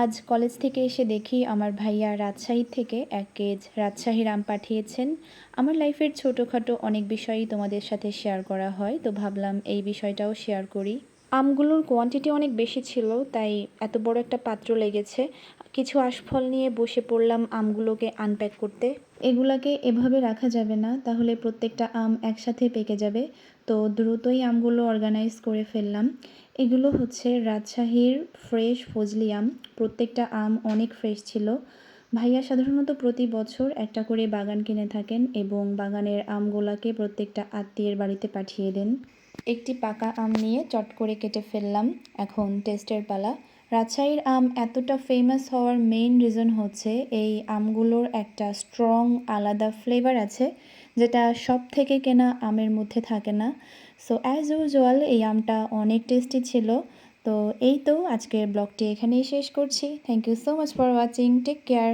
আজ কলেজ থেকে এসে দেখি আমার ভাইয়া রাজশাহী থেকে ১ কেজ রাজশাহীর আম পাঠিয়েছেন। আমার লাইফের ছোটোখাটো অনেক বিষয়ই তোমাদের সাথে শেয়ার করা হয়, তো ভাবলাম এই বিষয়টাও শেয়ার করি। আমগুলোর কোয়ান্টিটি অনেক বেশি ছিল, তাই এত বড় একটা পাত্র লেগেছে। কিছু আঁশফল নিয়ে বসে পড়লাম আমগুলোকে আনপ্যাক করতে। এগুলাকে এভাবে রাখা যাবে না, তাহলে প্রত্যেকটা আম একসাথে পেকে যাবে। তো দ্রুতই আমগুলো অর্গানাইজ করে ফেললাম। এগুলো হচ্ছে রাজশাহীর ফ্রেশ ফজলি আম। প্রত্যেকটা আম অনেক ফ্রেশ ছিল। ভাইয়া সাধারণত প্রতি বছর একটা করে বাগান কিনে থাকেন এবং বাগানের আমগুলাকে প্রত্যেকটা আত্মীয়ের বাড়িতে পাঠিয়ে দেন। একটি পাকা আম নিয়ে চট করে কেটে ফেললাম। এখন টেস্টের পালা। রাজশাহীর আম এতটা ফেমাস হওয়ার মেইন রিজন হচ্ছে এই আমগুলোর একটা স্ট্রং আলাদা ফ্লেভার আছে, যেটা সব থেকে কেনা আমের মধ্যে থাকে না। সো অ্যাজ ইউজুয়াল এই আমটা অনেক টেস্টি ছিল। তো এই তো আজকের ব্লগটি এখানেই শেষ করছি। Thank you so much for watching. Take care.